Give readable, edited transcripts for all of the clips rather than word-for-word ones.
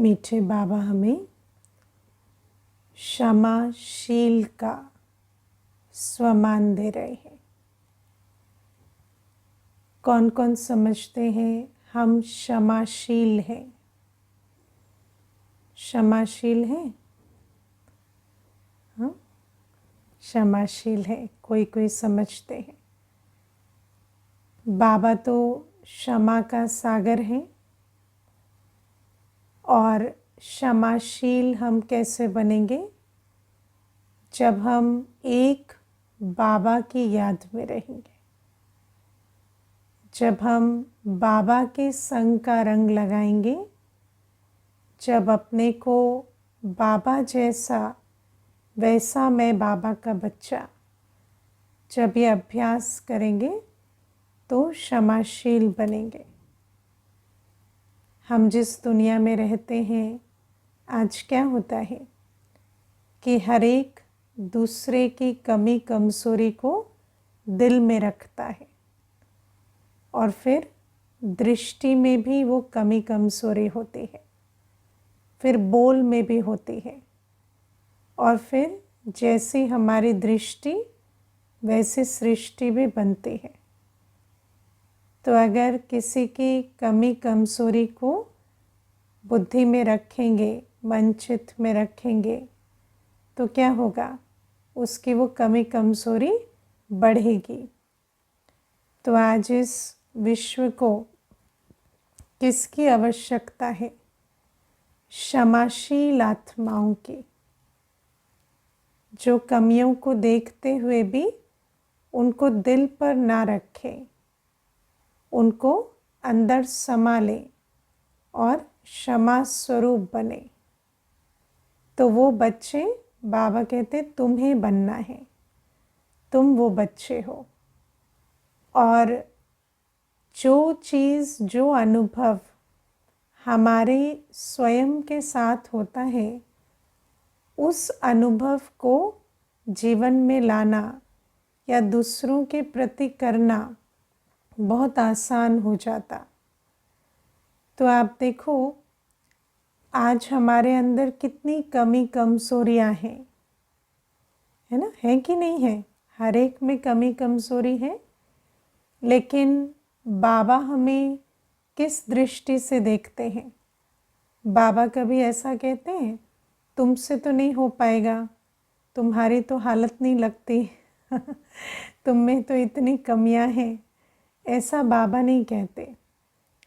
मीठे बाबा हमें क्षमाशील का स्वमान दे रहे हैं। कौन कौन समझते हैं हम क्षमाशील हैं? क्षमाशील हैं? हाँ, क्षमाशील है। कोई कोई समझते हैं। बाबा तो क्षमा का सागर हैं। और क्षमाशील हम कैसे बनेंगे? जब हम एक बाबा की याद में रहेंगे, जब हम बाबा के संग का रंग लगाएंगे, जब अपने को बाबा जैसा वैसा मैं बाबा का बच्चा जब ये अभ्यास करेंगे तो क्षमाशील बनेंगे। हम जिस दुनिया में रहते हैं आज क्या होता है कि हर एक दूसरे की कमी कमजोरी को दिल में रखता है और फिर दृष्टि में भी वो कमी कमजोरी होती है, फिर बोल में भी होती है और फिर जैसी हमारी दृष्टि वैसी सृष्टि भी बनती है। तो अगर किसी की कमी कमजोरी को बुद्धि में रखेंगे, मन चित्त में रखेंगे तो क्या होगा? उसकी वो कमी कमजोरी बढ़ेगी। तो आज इस विश्व को किसकी आवश्यकता है? क्षमाशील आत्माओं की, जो कमियों को देखते हुए भी उनको दिल पर ना रखें, उनको अंदर समा लें और क्षमा स्वरूप बने। तो वो बच्चे, बाबा कहते तुम्हें बनना है, तुम वो बच्चे हो। और जो चीज़, जो अनुभव हमारे स्वयं के साथ होता है, उस अनुभव को जीवन में लाना या दूसरों के प्रति करना बहुत आसान हो जाता। तो आप देखो आज हमारे अंदर कितनी कमी कमजोरियां हैं, है ना? है कि नहीं है? हर एक में कमी कमजोरी है। लेकिन बाबा हमें किस दृष्टि से देखते हैं? बाबा कभी ऐसा कहते हैं तुमसे तो नहीं हो पाएगा, तुम्हारी तो हालत नहीं लगती तुम में तो इतनी कमियां हैं, ऐसा बाबा नहीं कहते।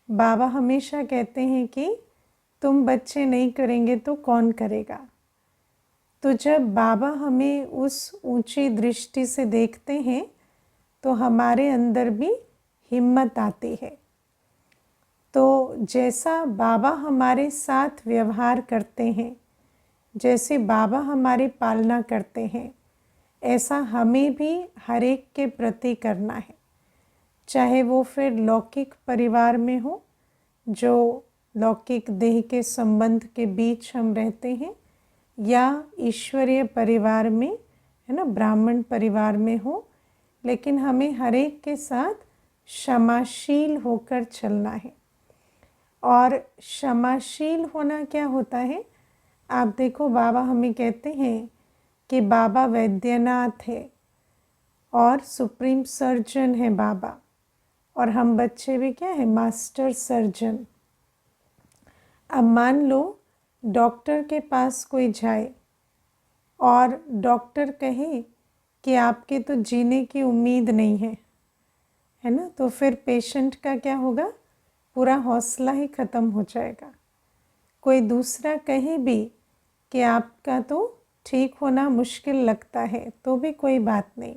बाबा हमेशा कहते हैं कि तुम बच्चे नहीं करेंगे तो कौन करेगा। तो जब बाबा हमें उस ऊंची दृष्टि से देखते हैं तो हमारे अंदर भी हिम्मत आती है। तो जैसा बाबा हमारे साथ व्यवहार करते हैं, जैसे बाबा हमारी पालना करते हैं, ऐसा हमें भी हर एक के प्रति करना है। चाहे वो फिर लौकिक परिवार में हो, जो लौकिक देह के संबंध के बीच हम रहते हैं, या ईश्वरीय परिवार में, है ना, ब्राह्मण परिवार में हो, लेकिन हमें हर एक के साथ क्षमाशील होकर चलना है। और क्षमाशील होना क्या होता है? आप देखो बाबा हमें कहते हैं कि बाबा वैद्यनाथ है और सुप्रीम सर्जन है बाबा, और हम बच्चे भी क्या है? Master surgeon. अब मान लो डॉक्टर के पास कोई जाए और डॉक्टर कहे कि आपके तो जीने की उम्मीद नहीं है, है ना? तो फिर पेशेंट का क्या होगा? पूरा हौसला ही ख़त्म हो जाएगा। कोई दूसरा कहे भी कि आपका तो ठीक होना मुश्किल लगता है तो भी कोई बात नहीं,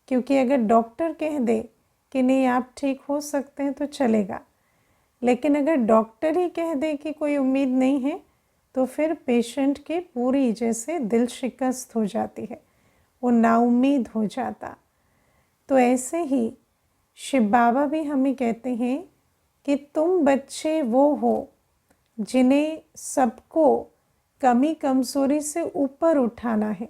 क्योंकि अगर डॉक्टर कह दे कि नहीं आप ठीक हो सकते हैं तो चलेगा। लेकिन अगर डॉक्टर ही कह दे कि कोई उम्मीद नहीं है तो फिर पेशेंट की पूरी जैसे दिल शिकस्त हो जाती है, वो नाउम्मीद हो जाता। तो ऐसे ही शिव बाबा भी हमें कहते हैं कि तुम बच्चे वो हो जिन्हें सबको कमी कमजोरी से ऊपर उठाना है।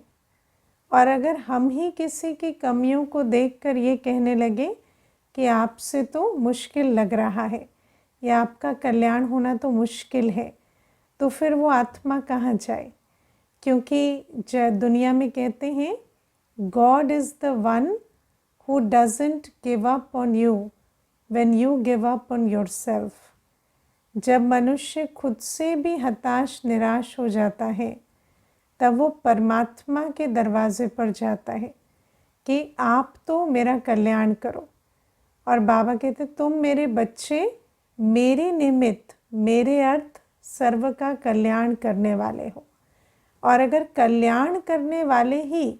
और अगर हम ही किसी की कमियों को देखकर ये कहने लगे कि आपसे तो मुश्किल लग रहा है या आपका कल्याण होना तो मुश्किल है, तो फिर वो आत्मा कहाँ जाए? क्योंकि दुनिया में कहते हैं God is the one who doesn't give up on you when you give up on yourself. जब मनुष्य खुद से भी हताश निराश हो जाता है तब वो परमात्मा के दरवाजे पर जाता है कि आप तो मेरा कल्याण करो। और बाबा कहते तुम मेरे बच्चे मेरे निमित्त मेरे अर्थ सर्व का कल्याण करने वाले हो। और अगर कल्याण करने वाले ही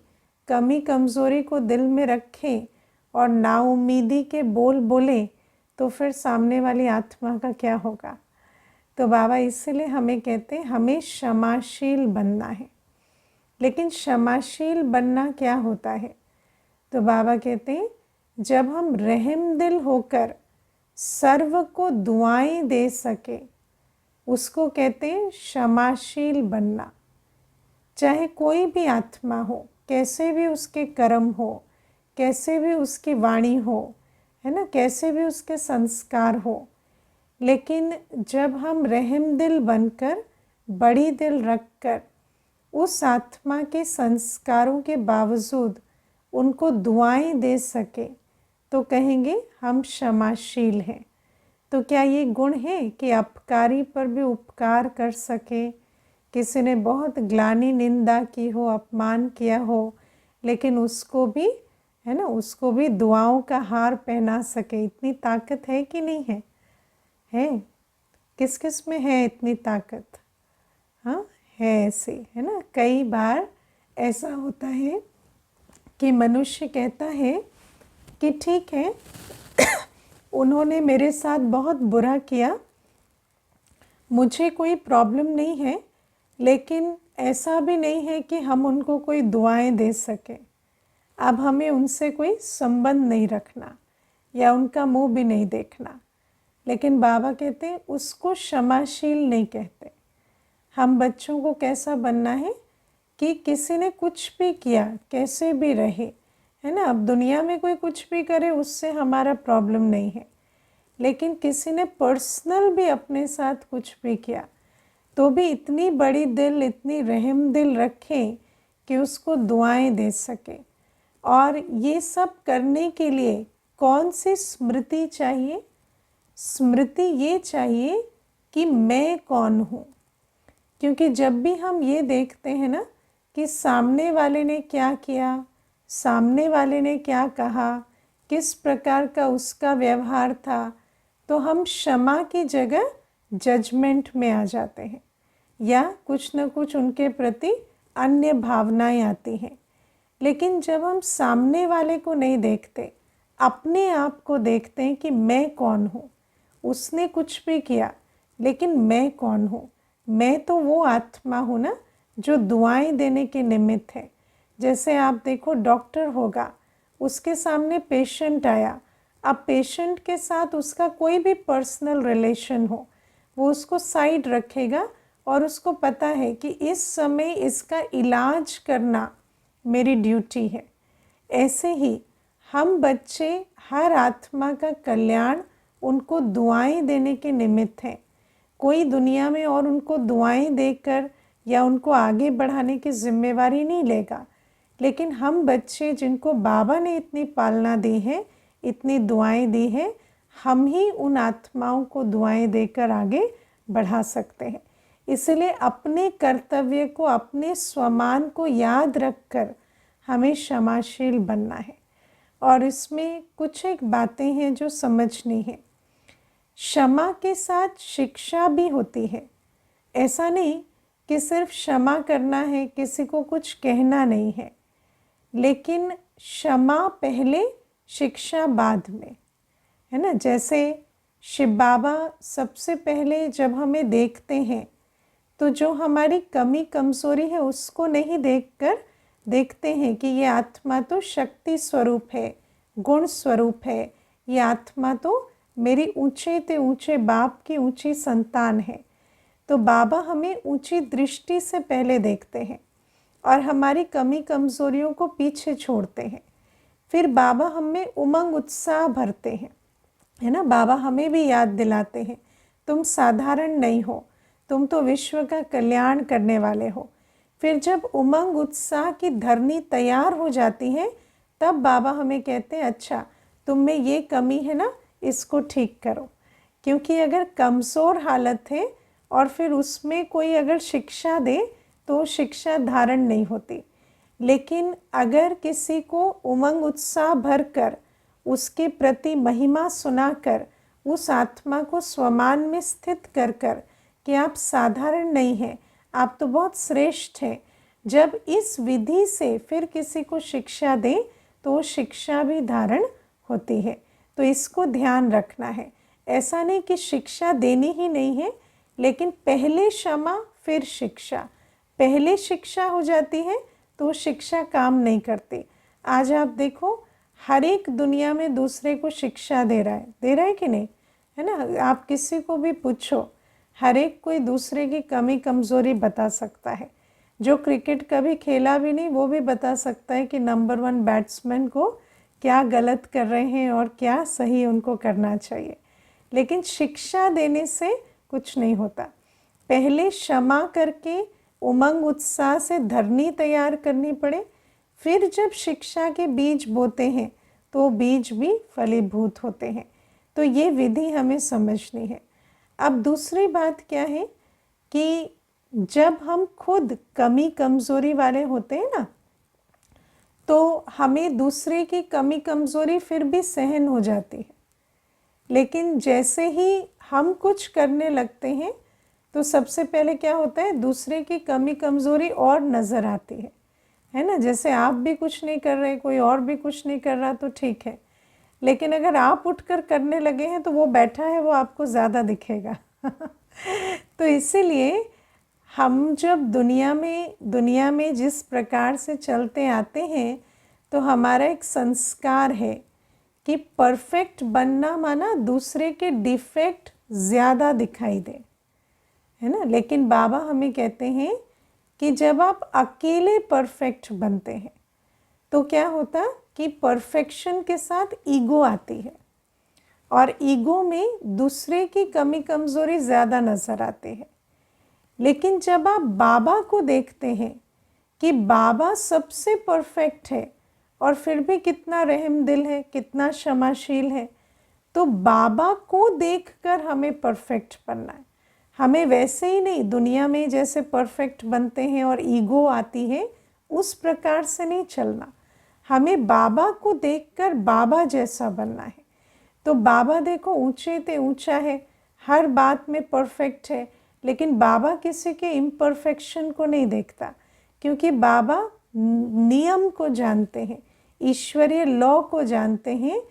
कमी कमज़ोरी को दिल में रखें और नाउम्मीदी के बोल बोलें तो फिर सामने वाली आत्मा का क्या होगा? तो बाबा इसलिए हमें कहते हैं हमें क्षमाशील बनना है। लेकिन क्षमाशील बनना क्या होता है? तो बाबा कहते हैं जब हम रहम दिल होकर सर्व को दुआएं दे सके उसको कहते हैं क्षमाशील बनना। चाहे कोई भी आत्मा हो, कैसे भी उसके कर्म हो, कैसे भी उसकी वाणी हो, है ना, कैसे भी उसके संस्कार हो, लेकिन जब हम रहम दिल बनकर बड़ी दिल रखकर उस आत्मा के संस्कारों के बावजूद उनको दुआएं दे सके तो कहेंगे हम क्षमाशील हैं। तो क्या ये गुण है कि अपकारी पर भी उपकार कर सके? किसी ने बहुत ग्लानि निंदा की हो, अपमान किया हो, लेकिन उसको भी, है ना, उसको भी दुआओं का हार पहना सके। इतनी ताकत है कि नहीं है? है। किस किस में है इतनी ताकत? हाँ, है ऐसे, है ना। कई बार ऐसा होता है कि मनुष्य कहता है कि ठीक है उन्होंने मेरे साथ बहुत बुरा किया, मुझे कोई प्रॉब्लम नहीं है, लेकिन ऐसा भी नहीं है कि हम उनको कोई दुआएं दे सकें। अब हमें उनसे कोई संबंध नहीं रखना या उनका मुंह भी नहीं देखना। लेकिन बाबा कहते हैं उसको क्षमाशील नहीं कहते। हम बच्चों को कैसा बनना है कि किसी ने कुछ भी किया, कैसे भी रहे, है ना। अब दुनिया में कोई कुछ भी करे उससे हमारा प्रॉब्लम नहीं है, लेकिन किसी ने पर्सनल भी अपने साथ कुछ भी किया तो भी इतनी बड़ी दिल, इतनी रहम दिल रखें कि उसको दुआएं दे सके। और ये सब करने के लिए कौन सी स्मृति चाहिए? स्मृति ये चाहिए कि मैं कौन हूँ। क्योंकि जब भी हम ये देखते हैं ना कि सामने वाले ने क्या किया, सामने वाले ने क्या कहा, किस प्रकार का उसका व्यवहार था, तो हम क्षमा की जगह जजमेंट में आ जाते हैं या कुछ न कुछ उनके प्रति अन्य भावनाएं आती हैं। लेकिन जब हम सामने वाले को नहीं देखते, अपने आप को देखते हैं कि मैं कौन हूँ। उसने कुछ भी किया लेकिन मैं कौन हूँ? मैं तो वो आत्मा हूँ ना जो दुआएं देने के निमित्त है। जैसे आप देखो डॉक्टर होगा, उसके सामने पेशेंट आया, अब पेशेंट के साथ उसका कोई भी पर्सनल रिलेशन हो, वो उसको साइड रखेगा और उसको पता है कि इस समय इसका इलाज करना मेरी ड्यूटी है। ऐसे ही हम बच्चे हर आत्मा का कल्याण उनको दुआएं देने के निमित्त हैं। कोई दुनिया में और उनको दुआएं देकर या उनको आगे बढ़ाने की जिम्मेवारी नहीं लेगा, लेकिन हम बच्चे जिनको बाबा ने इतनी पालना दी है, इतनी दुआएं दी है, हम ही उन आत्माओं को दुआएं देकर आगे बढ़ा सकते हैं। इसलिए अपने कर्तव्य को, अपने स्वमान को याद रखकर हमें क्षमाशील बनना है। और इसमें कुछ एक बातें हैं जो समझनी है। क्षमा के साथ शिक्षा भी होती है। ऐसा नहीं कि सिर्फ क्षमा करना है, किसी को कुछ कहना नहीं है, लेकिन क्षमा पहले, शिक्षा बाद में, है ना। जैसे शिव बाबा सबसे पहले जब हमें देखते हैं तो जो हमारी कमी कमज़ोरी है उसको नहीं देखकर देखते हैं कि ये आत्मा तो शक्ति स्वरूप है, गुण स्वरूप है, ये आत्मा तो मेरी ऊंचे ते ऊंचे बाप की ऊंची संतान है। तो बाबा हमें ऊंची दृष्टि से पहले देखते हैं और हमारी कमी कमज़ोरियों को पीछे छोड़ते हैं। फिर बाबा हमें उमंग उत्साह भरते हैं, है ना। बाबा हमें भी याद दिलाते हैं तुम साधारण नहीं हो, तुम तो विश्व का कल्याण करने वाले हो। फिर जब उमंग उत्साह की धरनी तैयार हो जाती है तब बाबा हमें कहते हैं अच्छा तुम में ये कमी है ना, इसको ठीक करो। क्योंकि अगर कमज़ोर हालत है और फिर उसमें कोई अगर शिक्षा दे तो शिक्षा धारण नहीं होती। लेकिन अगर किसी को उमंग उत्साह भरकर उसके प्रति महिमा सुनाकर उस आत्मा को स्वमान में स्थित कर कर कि आप साधारण नहीं हैं, आप तो बहुत श्रेष्ठ हैं, जब इस विधि से फिर किसी को शिक्षा दें तो शिक्षा भी धारण होती है। तो इसको ध्यान रखना है। ऐसा नहीं कि शिक्षा देनी ही नहीं है, लेकिन पहले क्षमा फिर शिक्षा। पहले शिक्षा हो जाती है तो शिक्षा काम नहीं करती। आज आप देखो हर एक दुनिया में दूसरे को शिक्षा दे रहा है कि नहीं, है ना। आप किसी को भी पूछो, हर एक कोई दूसरे की कमी कमज़ोरी बता सकता है। जो क्रिकेट कभी खेला भी नहीं वो भी बता सकता है कि नंबर 1 बैट्समैन को क्या गलत कर रहे हैं और क्या सही उनको करना चाहिए। लेकिन शिक्षा देने से कुछ नहीं होता। पहले क्षमा करके उमंग उत्साह से धरनी तैयार करनी पड़े, फिर जब शिक्षा के बीज बोते हैं तो बीज भी फलीभूत होते हैं। तो ये विधि हमें समझनी है। अब दूसरी बात क्या है कि जब हम खुद कमी कमज़ोरी वाले होते हैं ना, तो हमें दूसरे की कमी कमज़ोरी फिर भी सहन हो जाती है। लेकिन जैसे ही हम कुछ करने लगते हैं तो सबसे पहले क्या होता है, दूसरे की कमी कमज़ोरी और नज़र आती है ना। जैसे आप भी कुछ नहीं कर रहे, कोई और भी कुछ नहीं कर रहा तो ठीक है, लेकिन अगर आप उठकर करने लगे हैं तो वो बैठा है वो आपको ज़्यादा दिखेगा। तो इसीलिए हम जब दुनिया में जिस प्रकार से चलते आते हैं तो हमारा एक संस्कार है कि परफेक्ट बनना माना दूसरे के डिफेक्ट ज़्यादा दिखाई दे, है ना। लेकिन बाबा हमें कहते हैं कि जब आप अकेले परफेक्ट बनते हैं तो क्या होता कि परफेक्शन के साथ ईगो आती है और ईगो में दूसरे की कमी कमज़ोरी ज़्यादा नज़र आती है। लेकिन जब आप बाबा को देखते हैं कि बाबा सबसे परफेक्ट है और फिर भी कितना रहम दिल है, कितना क्षमाशील है, तो बाबा को देखकर हमें परफेक्ट बनना है। हमें वैसे ही नहीं, दुनिया में जैसे परफेक्ट बनते हैं और ईगो आती है उस प्रकार से नहीं चलना। हमें बाबा को देखकर बाबा जैसा बनना है। तो बाबा देखो ऊंचे ते ऊंचा है, हर बात में परफेक्ट है, लेकिन बाबा किसी के इम्परफेक्शन को नहीं देखता, क्योंकि बाबा नियम को जानते हैं, ईश्वरीय लॉ को जानते हैं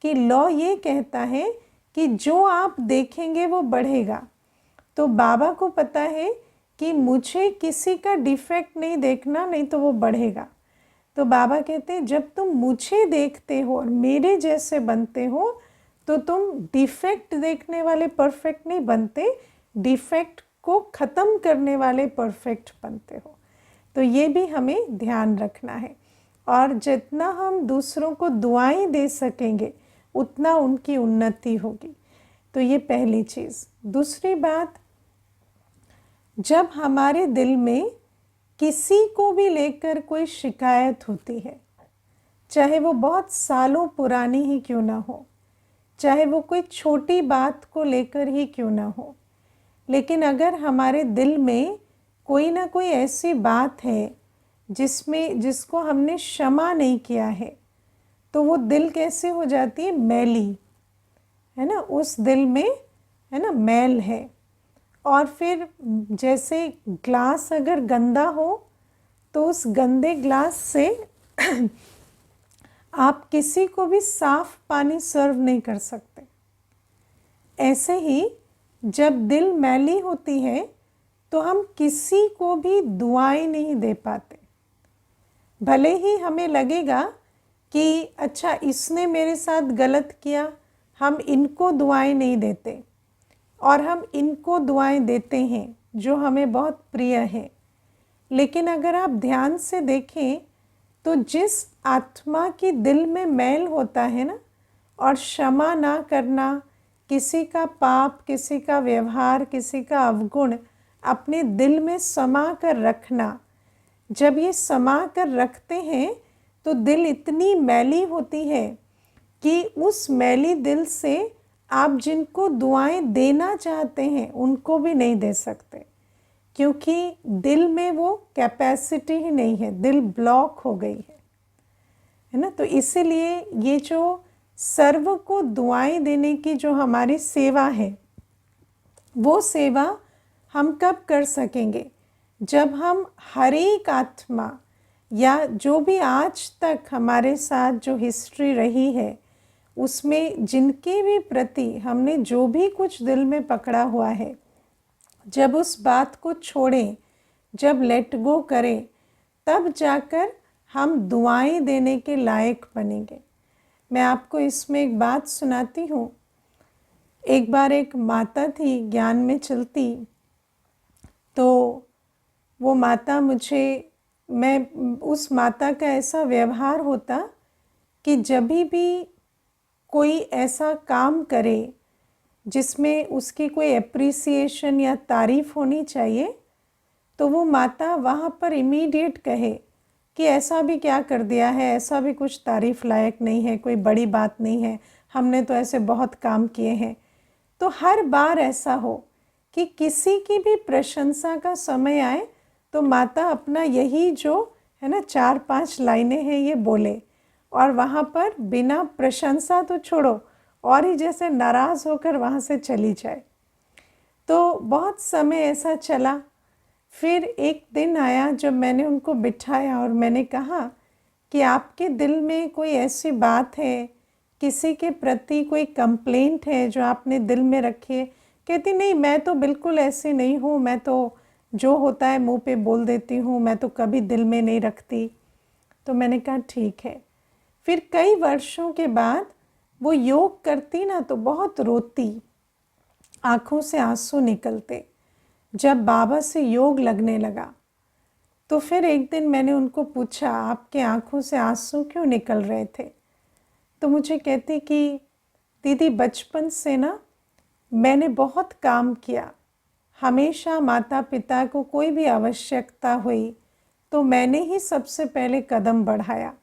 कि लॉ ये कहता है कि जो आप देखेंगे वो बढ़ेगा। तो बाबा को पता है कि मुझे किसी का डिफेक्ट नहीं देखना, नहीं तो वो बढ़ेगा। तो बाबा कहते हैं जब तुम मुझे देखते हो और मेरे जैसे बनते हो तो तुम डिफेक्ट देखने वाले परफेक्ट नहीं बनते, डिफेक्ट को ख़त्म करने वाले परफेक्ट बनते हो। तो ये भी हमें ध्यान रखना है। और जितना हम दूसरों को दुआएं दे सकेंगे उतना उनकी उन्नति होगी। तो ये पहली चीज़। दूसरी बात, जब हमारे दिल में किसी को भी लेकर कोई शिकायत होती है, चाहे वो बहुत सालों पुरानी ही क्यों ना हो, चाहे वो कोई छोटी बात को लेकर ही क्यों ना हो, लेकिन अगर हमारे दिल में कोई ना कोई ऐसी बात है जिसको हमने क्षमा नहीं किया है, तो वो दिल कैसे हो जाती है, मैली, है ना। उस दिल में, है ना, मैल है। और फिर जैसे ग्लास अगर गंदा हो तो उस गंदे ग्लास से आप किसी को भी साफ पानी सर्व नहीं कर सकते। ऐसे ही जब दिल मैली होती है तो हम किसी को भी दुआएं नहीं दे पाते। भले ही हमें लगेगा कि अच्छा इसने मेरे साथ गलत किया, हम इनको दुआएं नहीं देते, और हम इनको दुआएं देते हैं जो हमें बहुत प्रिय है। लेकिन अगर आप ध्यान से देखें तो जिस आत्मा की दिल में मैल होता है ना, और क्षमा ना करना, किसी का पाप, किसी का व्यवहार, किसी का अवगुण अपने दिल में समा कर रखना। जब ये समा कर रखते हैं तो दिल इतनी मैली होती है कि उस मैली दिल से आप जिनको दुआएं देना चाहते हैं उनको भी नहीं दे सकते, क्योंकि दिल में वो कैपेसिटी ही नहीं है, दिल ब्लॉक हो गई है ना। तो इसीलिए ये जो सर्व को दुआएं देने की जो हमारी सेवा है, वो सेवा हम कब कर सकेंगे? जब हम हर एक आत्मा या जो भी आज तक हमारे साथ जो हिस्ट्री रही है उसमें जिनके भी प्रति हमने जो भी कुछ दिल में पकड़ा हुआ है, जब उस बात को छोड़ें, जब लेट गो करें, तब जाकर हम दुआएं देने के लायक बनेंगे। मैं आपको इसमें एक बात सुनाती हूँ। एक बार एक माता थी ज्ञान में चलती, तो वो माता मैं उस माता का ऐसा व्यवहार होता कि जब भी कोई ऐसा काम करे जिसमें उसकी कोई एप्रिसिएशन या तारीफ़ होनी चाहिए, तो वो माता वहाँ पर इमीडिएट कहे कि ऐसा भी क्या कर दिया है, ऐसा भी कुछ तारीफ़ लायक नहीं है, कोई बड़ी बात नहीं है, हमने तो ऐसे बहुत काम किए हैं। तो हर बार ऐसा हो कि किसी की भी प्रशंसा का समय आए तो माता अपना यही जो है ना 4-5 लाइनें हैं ये बोले, और वहाँ पर बिना प्रशंसा तो छोड़ो और ही जैसे नाराज़ होकर वहाँ से चली जाए। तो बहुत समय ऐसा चला। फिर एक दिन आया जब मैंने उनको बिठाया और मैंने कहा कि आपके दिल में कोई ऐसी बात है, किसी के प्रति कोई कंप्लेंट है जो आपने दिल में रखी है? कहती नहीं, मैं तो बिल्कुल ऐसी नहीं हूँ, मैं तो जो होता है मुंह पे बोल देती हूँ, मैं तो कभी दिल में नहीं रखती। तो मैंने कहा ठीक है। फिर कई वर्षों के बाद वो योग करती ना तो बहुत रोती, आँखों से आंसू निकलते। जब बाबा से योग लगने लगा तो फिर एक दिन मैंने उनको पूछा, आपके आँखों से आंसू क्यों निकल रहे थे? तो मुझे कहती कि दीदी बचपन से ना मैंने बहुत काम किया, हमेशा माता पिता को कोई भी आवश्यकता हुई तो मैंने ही सबसे पहले कदम बढ़ाया,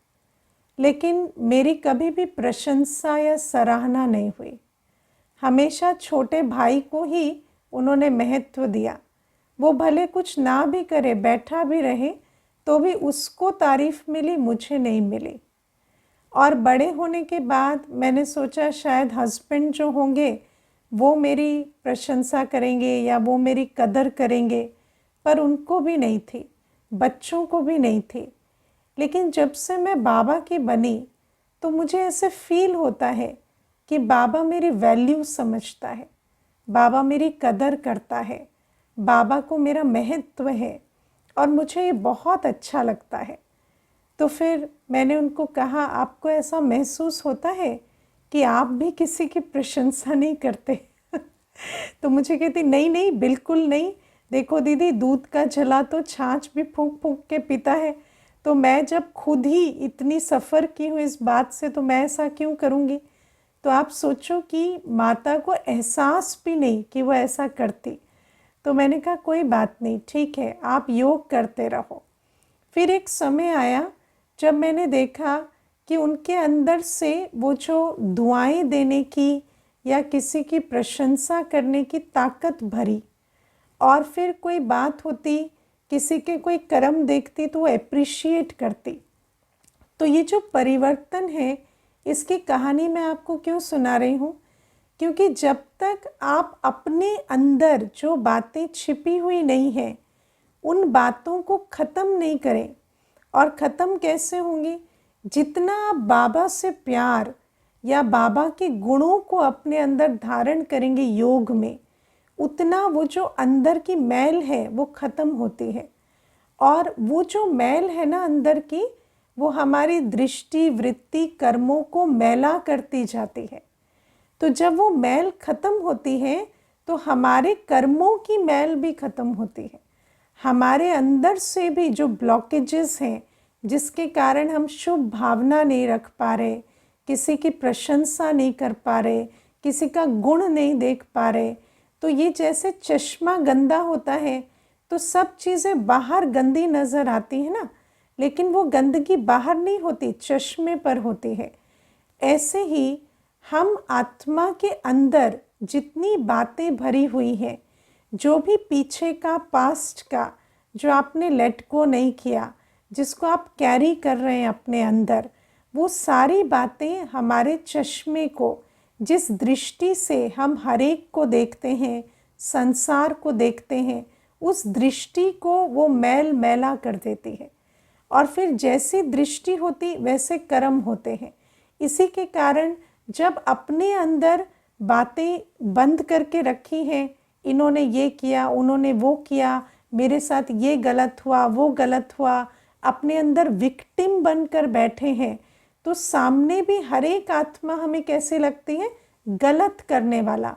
लेकिन मेरी कभी भी प्रशंसा या सराहना नहीं हुई। हमेशा छोटे भाई को ही उन्होंने महत्व दिया, वो भले कुछ ना भी करे, बैठा भी रहे, तो भी उसको तारीफ़ मिली, मुझे नहीं मिली। और बड़े होने के बाद मैंने सोचा शायद हस्बैंड जो होंगे वो मेरी प्रशंसा करेंगे या वो मेरी कदर करेंगे, पर उनको भी नहीं थी, बच्चों को भी नहीं थी। लेकिन जब से मैं बाबा की बनी तो मुझे ऐसे फील होता है कि बाबा मेरी वैल्यू समझता है, बाबा मेरी कदर करता है, बाबा को मेरा महत्व है, और मुझे ये बहुत अच्छा लगता है। तो फिर मैंने उनको कहा, आपको ऐसा महसूस होता है कि आप भी किसी की प्रशंसा नहीं करते? तो मुझे कहती नहीं नहीं बिल्कुल नहीं, देखो दीदी दूध का जला तो छाछ भी फूंक फूंक के पीता है, तो मैं जब खुद ही इतनी सफ़र की हूँ इस बात से तो मैं ऐसा क्यों करूँगी? तो आप सोचो कि माता को एहसास भी नहीं कि वो ऐसा करती। तो मैंने कहा कोई बात नहीं, ठीक है, आप योग करते रहो। फिर एक समय आया जब मैंने देखा कि उनके अंदर से वो जो दुआएं देने की या किसी की प्रशंसा करने की ताकत भरी, और फिर कोई बात होती, किसी के कोई कर्म देखती तो वो एप्रिशिएट करती। तो ये जो परिवर्तन है, इसकी कहानी मैं आपको क्यों सुना रही हूँ? क्योंकि जब तक आप अपने अंदर जो बातें छिपी हुई नहीं हैं उन बातों को ख़त्म नहीं करें, और ख़त्म कैसे होंगी? जितना आप बाबा से प्यार या बाबा के गुणों को अपने अंदर धारण करेंगे योग में, उतना वो जो अंदर की मैल है वो ख़त्म होती है। और वो जो मैल है ना अंदर की, वो हमारी दृष्टि वृत्ति कर्मों को मैला करती जाती है। तो जब वो मैल ख़त्म होती है तो हमारे कर्मों की मैल भी ख़त्म होती है। हमारे अंदर से भी जो ब्लॉकेजेस हैं जिसके कारण हम शुभ भावना नहीं रख पा रहे, किसी की प्रशंसा नहीं कर पा रहे, किसी का गुण नहीं देख पा रहे, तो ये जैसे चश्मा गंदा होता है तो सब चीज़ें बाहर गंदी नज़र आती है ना, लेकिन वो गंदगी बाहर नहीं होती, चश्मे पर होती है। ऐसे ही हम आत्मा के अंदर जितनी बातें भरी हुई हैं, जो भी पीछे का, पास्ट का, जो आपने लेट गो नहीं किया, जिसको आप कैरी कर रहे हैं अपने अंदर, वो सारी बातें हमारे चश्मे को, जिस दृष्टि से हम हर एक को देखते हैं, संसार को देखते हैं, उस दृष्टि को वो मैल मैला कर देती है। और फिर जैसी दृष्टि होती वैसे कर्म होते हैं। इसी के कारण जब अपने अंदर बातें बंद करके रखी हैं, इन्होंने ये किया, उन्होंने वो किया, मेरे साथ ये गलत हुआ, वो गलत हुआ, अपने अंदर विक्टिम बनकर बैठे हैं, तो सामने भी हर एक आत्मा हमें कैसे लगती है? गलत करने वाला।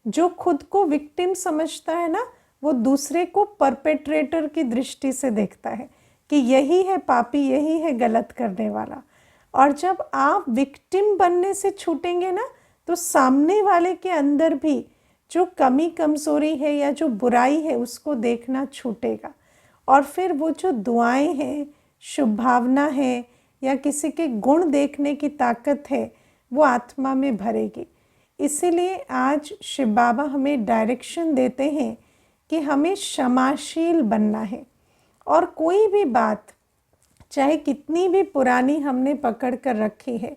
जो खुद को विक्टिम समझता है ना, वो दूसरे को परपेट्रेटर की दृष्टि से देखता है कि यही है पापी, यही है गलत करने वाला। और जब आप विक्टिम बनने से छूटेंगे ना, तो सामने वाले के अंदर भी जो कमी कमज़ोरी है या जो बुराई है उसको देखना छूटेगा। और फिर वो जो दुआएं हैं, शुभ भावना है, या किसी के गुण देखने की ताकत है, वो आत्मा में भरेगी। इसीलिए आज शिव बाबा हमें डायरेक्शन देते हैं कि हमें क्षमाशील बनना है। और कोई भी बात, चाहे कितनी भी पुरानी हमने पकड़ कर रखी है,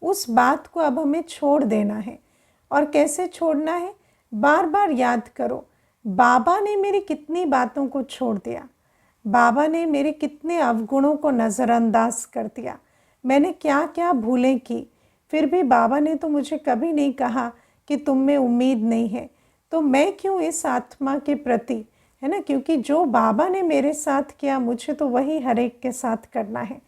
उस बात को अब हमें छोड़ देना है। और कैसे छोड़ना है? बार बार याद करो, बाबा ने मेरी कितनी बातों को छोड़ दिया, बाबा ने मेरे कितने अवगुणों को नज़रअंदाज कर दिया, मैंने क्या क्या भूलें की, फिर भी बाबा ने तो मुझे कभी नहीं कहा कि तुम में उम्मीद नहीं है, तो मैं क्यों इस आत्मा के प्रति, है ना, क्योंकि जो बाबा ने मेरे साथ किया मुझे तो वही हर एक के साथ करना है।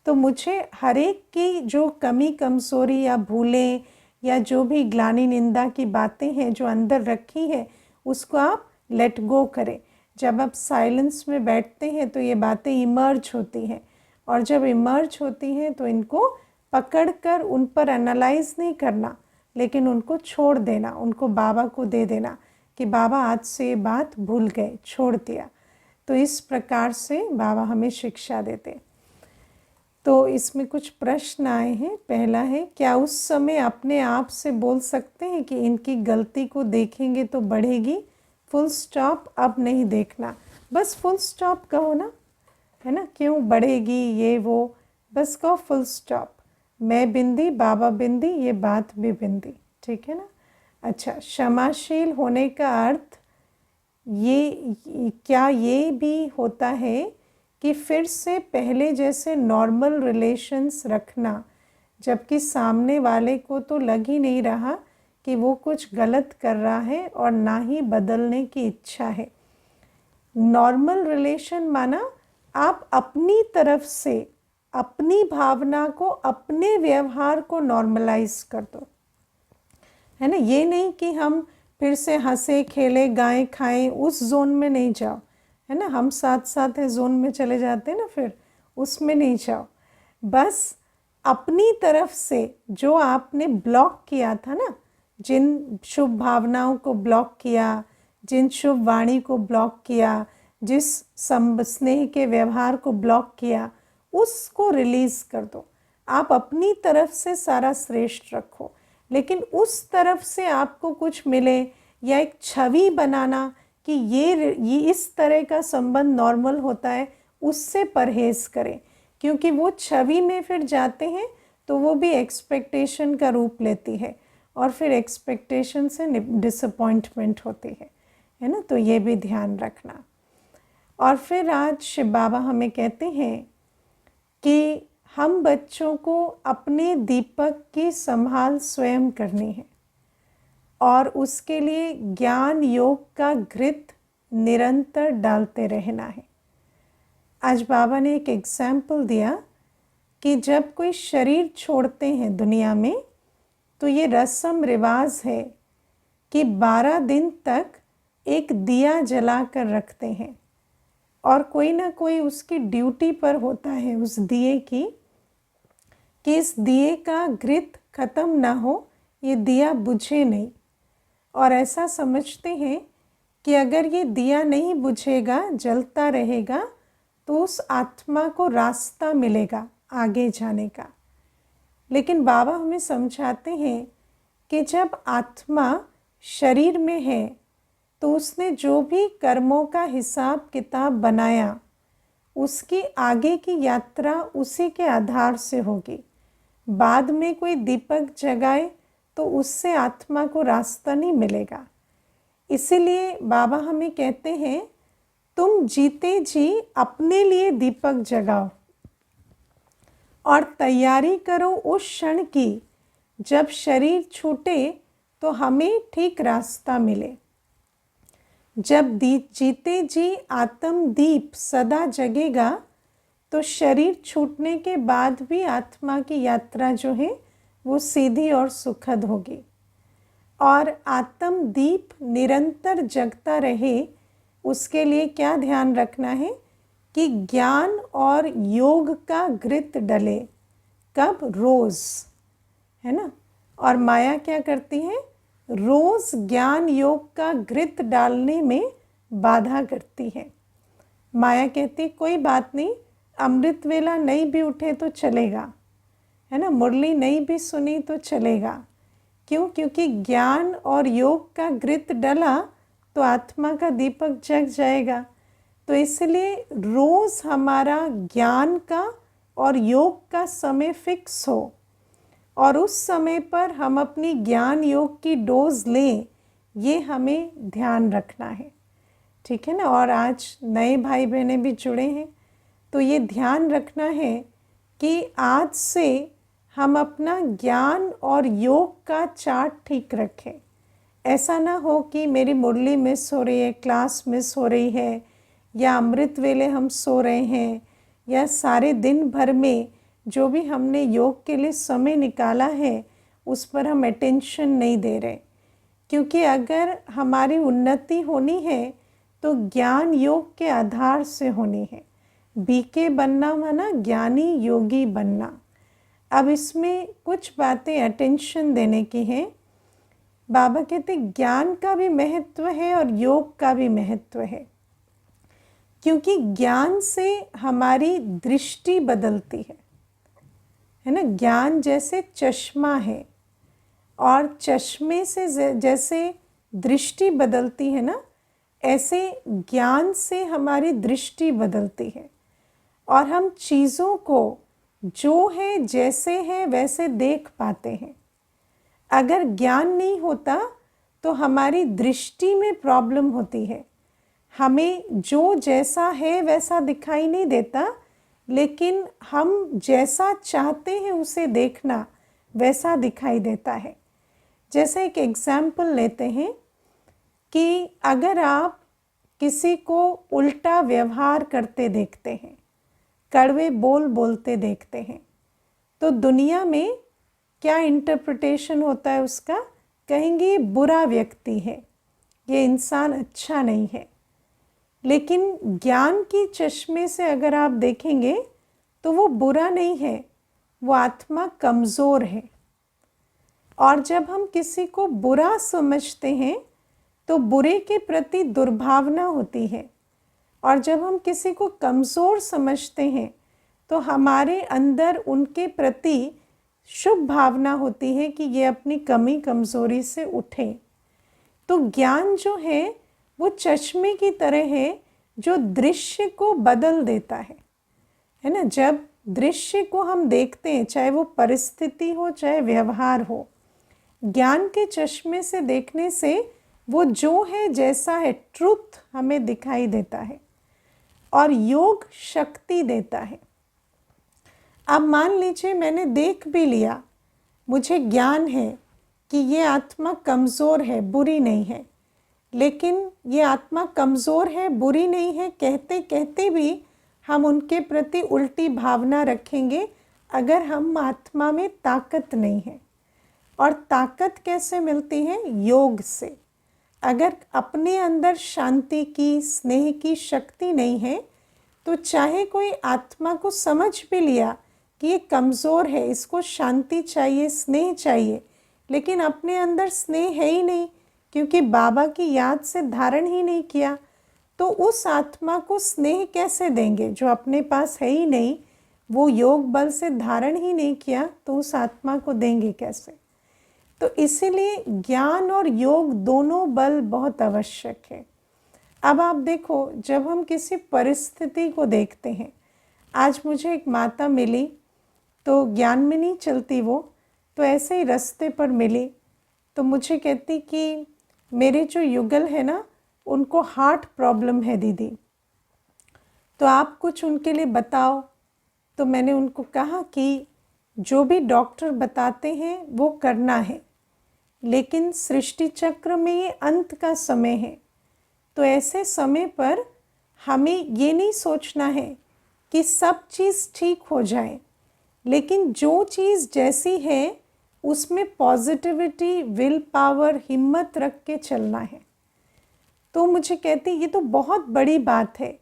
तो मुझे हर एक की जो कमी कमज़ोरी या भूलें या जो भी ग्लानि निंदा की बातें हैं जो अंदर रखी है, उसको आप लेट गो करें। जब आप साइलेंस में बैठते हैं तो ये बातें इमर्ज होती हैं, और जब इमर्ज होती हैं तो इनको पकड़कर उन पर एनालाइज नहीं करना, लेकिन उनको छोड़ देना, उनको बाबा को दे देना कि बाबा आज से ये बात भूल गए, छोड़ दिया। तो इस प्रकार से बाबा हमें शिक्षा देते। तो इसमें कुछ प्रश्न आए हैं। पहला है, क्या उस समय अपने आप से बोल सकते हैं कि इनकी गलती को देखेंगे तो बढ़ेगी, फुल स्टॉप, अब नहीं देखना। बस फुल स्टॉप कहो ना, है ना, क्यों बढ़ेगी ये वो, बस कहो फुल स्टॉप। मैं बिंदी, बाबा बिंदी, ये बात भी बिंदी, ठीक है ना। अच्छा, क्षमाशील होने का अर्थ ये क्या ये भी होता है कि फिर से पहले जैसे नॉर्मल रिलेशंस रखना, जबकि सामने वाले को तो लग ही नहीं रहा कि वो कुछ गलत कर रहा है और ना ही बदलने की इच्छा है। नॉर्मल रिलेशन माना आप अपनी तरफ से अपनी भावना को, अपने व्यवहार को नॉर्मलाइज कर दो, है ना। ये नहीं कि हम फिर से हंसे खेले गाएं खाएं, उस जोन में नहीं जाओ, है ना। हम साथ साथ है जोन में चले जाते हैं ना, फिर उसमें नहीं जाओ। बस अपनी तरफ से जो आपने ब्लॉक किया था ना, जिन शुभ भावनाओं को ब्लॉक किया, जिन शुभ वाणी को ब्लॉक किया, जिस स्नेह के व्यवहार को ब्लॉक किया, उसको रिलीज कर दो। आप अपनी तरफ से सारा श्रेष्ठ रखो, लेकिन उस तरफ से आपको कुछ मिले या एक छवि बनाना कि ये इस तरह का संबंध नॉर्मल होता है, उससे परहेज करें। क्योंकि वो छवि में फिर जाते हैं तो वो भी एक्सपेक्टेशन का रूप लेती है, और फिर एक्सपेक्टेशन से डिसअपॉइंटमेंट होती है ना। तो ये भी ध्यान रखना। और फिर आज शिव बाबा हमें कहते हैं कि हम बच्चों को अपने दीपक की संभाल स्वयं करनी है, और उसके लिए ज्ञान योग का घृत निरंतर डालते रहना है। आज बाबा ने एक एग्जाम्पल दिया कि जब कोई शरीर छोड़ते हैं दुनिया में, तो ये रस्म रिवाज है कि 12 दिन तक एक दिया जला कर रखते हैं, और कोई ना कोई उसकी ड्यूटी पर होता है उस दिए की, कि इस दिए का घृत खत्म ना हो, ये दिया बुझे नहीं। और ऐसा समझते हैं कि अगर ये दिया नहीं बुझेगा, जलता रहेगा, तो उस आत्मा को रास्ता मिलेगा आगे जाने का। लेकिन बाबा हमें समझाते हैं कि जब आत्मा शरीर में है तो उसने जो भी कर्मों का हिसाब किताब बनाया, उसकी आगे की यात्रा उसी के आधार से होगी। बाद में कोई दीपक जगाए तो उससे आत्मा को रास्ता नहीं मिलेगा। इसीलिए बाबा हमें कहते हैं, तुम जीते जी अपने लिए दीपक जगाओ और तैयारी करो उस क्षण की जब शरीर छूटे तो हमें ठीक रास्ता मिले। जब जीते जी आत्म दीप सदा जगेगा तो शरीर छूटने के बाद भी आत्मा की यात्रा जो है वो सीधी और सुखद होगी। और आत्म दीप निरंतर जगता रहे, उसके लिए क्या ध्यान रखना है कि ज्ञान और योग का घृत डले। कब? रोज़, है ना। और माया क्या करती है? रोज़ ज्ञान योग का घृत डालने में बाधा करती है। माया कहती कोई बात नहीं, अमृत वेला नहीं भी उठे तो चलेगा, है ना, मुरली नहीं भी सुनी तो चलेगा। क्यों? क्योंकि ज्ञान और योग का घृत डला तो आत्मा का दीपक जग जाएगा। तो इसलिए रोज़ हमारा ज्ञान का और योग का समय फिक्स हो और उस समय पर हम अपनी ज्ञान योग की डोज लें, ये हमें ध्यान रखना है। ठीक है ना। और आज नए भाई बहनें भी जुड़े हैं तो ये ध्यान रखना है कि आज से हम अपना ज्ञान और योग का चार्ट ठीक रखें। ऐसा ना हो कि मेरी मुरली मिस हो रही है, क्लास मिस हो रही है, या अमृत वेले हम सो रहे हैं, या सारे दिन भर में जो भी हमने योग के लिए समय निकाला है उस पर हम अटेंशन नहीं दे रहे। क्योंकि अगर हमारी उन्नति होनी है तो ज्ञान योग के आधार से होनी है। बीके बनना माना ज्ञानी योगी बनना। अब इसमें कुछ बातें अटेंशन देने की हैं। बाबा कहते ज्ञान का भी महत्व है और योग का भी महत्व है, क्योंकि ज्ञान से हमारी दृष्टि बदलती है ना। ज्ञान जैसे चश्मा है और चश्मे से जैसे दृष्टि बदलती है ना, ऐसे ज्ञान से हमारी दृष्टि बदलती है और हम चीज़ों को जो है जैसे है वैसे देख पाते हैं। अगर ज्ञान नहीं होता तो हमारी दृष्टि में प्रॉब्लम होती है। हमें जो जैसा है वैसा दिखाई नहीं देता, लेकिन हम जैसा चाहते हैं उसे देखना वैसा दिखाई देता है। जैसे एक एग्जाम्पल लेते हैं कि अगर आप किसी को उल्टा व्यवहार करते देखते हैं, कड़वे बोल बोलते देखते हैं, तो दुनिया में क्या इंटरप्रिटेशन होता है उसका? कहेंगे बुरा व्यक्ति है, ये इंसान अच्छा नहीं है। लेकिन ज्ञान की चश्मे से अगर आप देखेंगे तो वो बुरा नहीं है, वो आत्मा कमज़ोर है। और जब हम किसी को बुरा समझते हैं तो बुरे के प्रति दुर्भावना होती है, और जब हम किसी को कमज़ोर समझते हैं तो हमारे अंदर उनके प्रति शुभ भावना होती है कि ये अपनी कमी कमज़ोरी से उठे। तो ज्ञान जो है वो चश्मे की तरह है जो दृश्य को बदल देता है ना। जब दृश्य को हम देखते हैं, चाहे वो परिस्थिति हो चाहे व्यवहार हो, ज्ञान के चश्मे से देखने से वो जो है जैसा है ट्रुथ हमें दिखाई देता है और योग शक्ति देता है। अब मान लीजिए मैंने देख भी लिया, मुझे ज्ञान है कि ये आत्मा कमज़ोर है, बुरी नहीं है, लेकिन ये आत्मा कमज़ोर है, बुरी नहीं है कहते कहते भी हम उनके प्रति उल्टी भावना रखेंगे अगर हम आत्मा में ताकत नहीं है। और ताकत कैसे मिलती है? योग से। अगर अपने अंदर शांति की, स्नेह की शक्ति नहीं है तो चाहे कोई आत्मा को समझ भी लिया कि ये कमज़ोर है, इसको शांति चाहिए, स्नेह चाहिए, लेकिन अपने अंदर स्नेह है ही नहीं, क्योंकि बाबा की याद से धारण ही नहीं किया, तो उस आत्मा को स्नेह कैसे देंगे? जो अपने पास है ही नहीं, वो योग बल से धारण ही नहीं किया, तो उस आत्मा को देंगे कैसे? तो इसीलिए ज्ञान और योग दोनों बल बहुत आवश्यक है। अब आप देखो, जब हम किसी परिस्थिति को देखते हैं, आज मुझे एक माता मिली, तो ज्ञान में नहीं चलती वो, तो ऐसे ही रास्ते पर मिली, तो मुझे कहती कि मेरे जो युगल है ना, उनको हार्ट प्रॉब्लम है दीदी, तो आप कुछ उनके लिए बताओ। तो मैंने उनको कहा कि जो भी डॉक्टर बताते हैं वो करना है, लेकिन सृष्टि चक्र में ये अंत का समय है, तो ऐसे समय पर हमें ये नहीं सोचना है कि सब चीज़ ठीक हो जाए, लेकिन जो चीज़ जैसी है उसमें पॉजिटिविटी, विल पावर, हिम्मत रख के चलना है। तो मुझे कहती ये तो बहुत बड़ी बात है,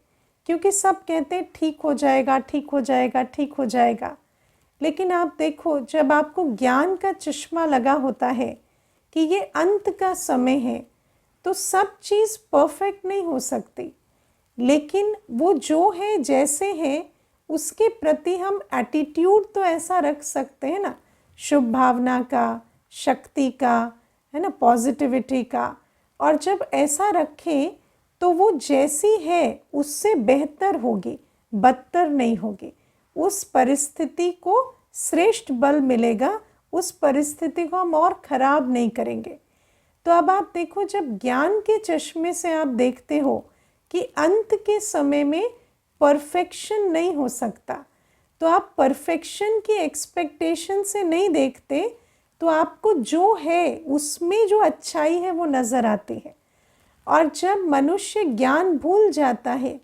क्योंकि सब कहते हैं ठीक हो जाएगा, ठीक हो जाएगा, ठीक हो जाएगा, लेकिन आप देखो, जब आपको ज्ञान का चश्मा लगा होता है कि ये अंत का समय है, तो सब चीज़ परफेक्ट नहीं हो सकती, लेकिन वो जो है जैसे है उसके प्रति हम एटीट्यूड तो ऐसा रख सकते हैं ना, शुभ भावना का, शक्ति का, है ना, पॉजिटिविटी का। और जब ऐसा रखें तो वो जैसी है उससे बेहतर होगी, बदतर नहीं होगी। उस परिस्थिति को श्रेष्ठ बल मिलेगा, उस परिस्थिति को हम और खराब नहीं करेंगे। तो अब आप देखो, जब ज्ञान के चश्मे से आप देखते हो कि अंत के समय में परफेक्शन नहीं हो सकता, तो आप परफेक्शन की एक्सपेक्टेशन से नहीं देखते, तो आपको जो है उसमें जो अच्छाई है वो नज़र आती है। और जब मनुष्य ज्ञान भूल जाता है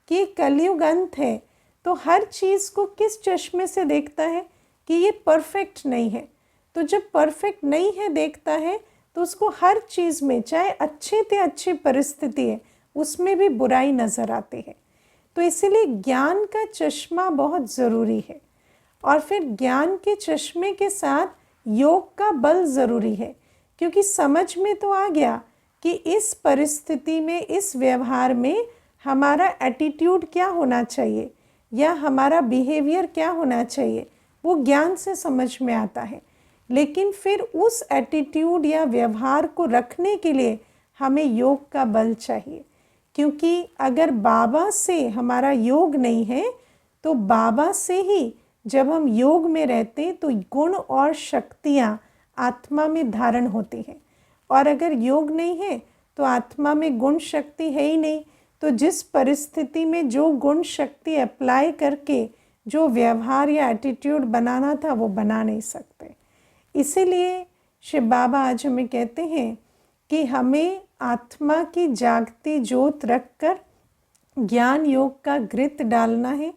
कि कलयुग अंत है, तो हर चीज़ को किस चश्मे से देखता है कि ये परफेक्ट नहीं है। तो जब परफेक्ट नहीं है देखता है, तो उसको हर चीज़ में, चाहे अच्छे से अच्छी परिस्थिति है, उसमें भी बुराई नज़र आती है। तो इसीलिए ज्ञान का चश्मा बहुत ज़रूरी है। और फिर ज्ञान के चश्मे के साथ योग का बल ज़रूरी है, क्योंकि समझ में तो आ गया कि इस परिस्थिति में, इस व्यवहार में हमारा एटीट्यूड क्या होना चाहिए या हमारा बिहेवियर क्या होना चाहिए, वो ज्ञान से समझ में आता है। लेकिन फिर उस एटीट्यूड या व्यवहार को रखने के लिए हमें योग का बल चाहिए, क्योंकि अगर बाबा से हमारा योग नहीं है, तो बाबा से ही जब हम योग में रहते हैं तो गुण और शक्तियाँ आत्मा में धारण होती हैं। और अगर योग नहीं है तो आत्मा में गुण शक्ति है ही नहीं, तो जिस परिस्थिति में जो गुण शक्ति अप्लाई करके जो व्यवहार या एटीट्यूड बनाना था वो बना नहीं सकते। इसीलिए शिव बाबा आज हमें कहते हैं कि हमें आत्मा की जागती ज्योत रखकर ज्ञान योग का घृत डालना है।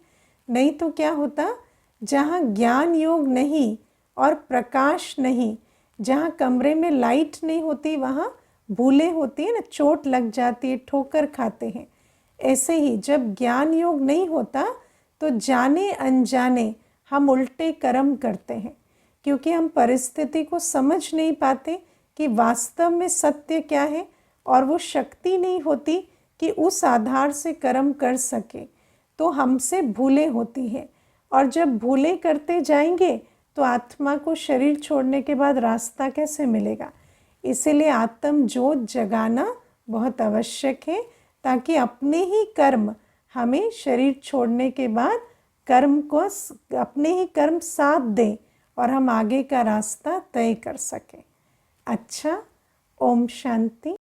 नहीं तो क्या होता, जहाँ ज्ञान योग नहीं और प्रकाश नहीं, जहाँ कमरे में लाइट नहीं होती, वहाँ भूलें होती है ना, चोट लग जाती है, ठोकर खाते हैं। ऐसे ही जब ज्ञान योग नहीं होता तो जाने अनजाने हम उल्टे कर्म करते हैं, क्योंकि हम परिस्थिति को समझ नहीं पाते कि वास्तव में सत्य क्या है, और वो शक्ति नहीं होती कि उस आधार से कर्म कर सके, तो हमसे भूलें होती हैं। और जब भूलें करते जाएंगे तो आत्मा को शरीर छोड़ने के बाद रास्ता कैसे मिलेगा। इसीलिए आत्म ज्योत जगाना बहुत आवश्यक है, ताकि अपने ही कर्म हमें शरीर छोड़ने के बाद अपने ही कर्म साथ दें और हम आगे का रास्ता तय कर सकें। अच्छा, ओम शांति।